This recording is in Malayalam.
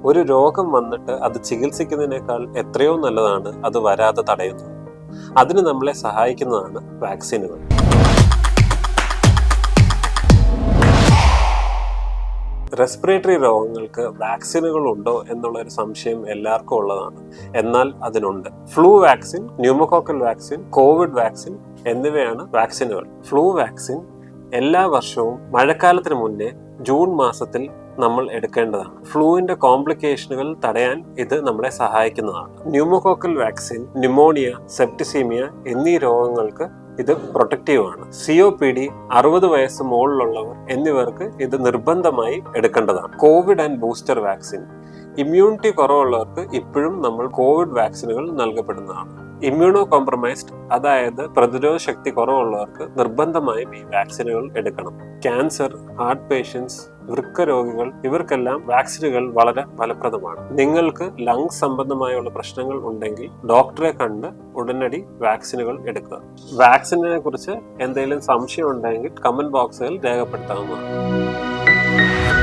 ഒരു രോഗം വന്നിട്ട് അത് ചികിത്സിക്കുന്നതിനേക്കാൾ എത്രയോ നല്ലതാണ് അത് വരാതെ തടയുന്നത്. അതിന് നമ്മളെ സഹായിക്കുന്നതാണ് വാക്സിനുകൾ. റെസ്പിറേറ്ററി രോഗങ്ങൾക്ക് വാക്സിനുകൾ ഉണ്ടോ എന്നുള്ളൊരു സംശയം എല്ലാവർക്കും ഉള്ളതാണ്. എന്നാൽ അതിനുണ്ട്. Flu vaccine, pneumococcal vaccine, covid vaccine എന്നിവയാണ് വാക്സിനുകൾ. ഫ്ലൂ വാക്സിൻ എല്ലാ വർഷവും മഴക്കാലത്തിന് മുന്നേ ജൂൺ മാസത്തിൽ നമ്മൾ എടുക്കേണ്ടതാണ്. ഫ്ലൂവിന്റെ കോംപ്ലിക്കേഷനുകൾ തടയാൻ ഇത് നമ്മളെ സഹായിക്കുന്നതാണ്. ന്യൂമോകോക്കൽ വാക്സിൻ ന്യൂമോണിയ, സെപ്റ്റിസീമിയ എന്നീ രോഗങ്ങൾക്ക് ഇത് പ്രൊട്ടക്റ്റീവ് ആണ്. COPD, 60 വയസ്സ് മുകളിലുള്ളവർ എന്നിവർക്ക് ഇത് നിർബന്ധമായി എടുക്കേണ്ടതാണ്. Covid and booster vaccine, immunity കുറവുള്ളവർക്ക് ഇപ്പോഴും നമ്മൾ കോവിഡ് വാക്സിനുകൾ നൽകപ്പെടുന്നതാണ്. ഇമ്മ്യൂണോ കോംപ്രമൈസ്ഡ്, അതായത് പ്രതിരോധ ശക്തി കുറവുള്ളവർക്ക് നിർബന്ധമായും ഈ വാക്സിനുകൾ എടുക്കണം. ക്യാൻസർ, ഹാർട്ട് പേഷ്യൻസ്, വൃക്ക രോഗികൾ ഇവർക്കെല്ലാം വാക്സിനുകൾ വളരെ ഫലപ്രദമാണ്. നിങ്ങൾക്ക് ലങ്സ് സംബന്ധമായുള്ള പ്രശ്നങ്ങൾ ഉണ്ടെങ്കിൽ ഡോക്ടറെ കണ്ട് ഉടനടി വാക്സിനുകൾ എടുക്കുക. വാക്സിനെ കുറിച്ച് എന്തെങ്കിലും സംശയം ഉണ്ടെങ്കിൽ കമന്റ് ബോക്സിൽ രേഖപ്പെടുത്താവുന്നതാണ്.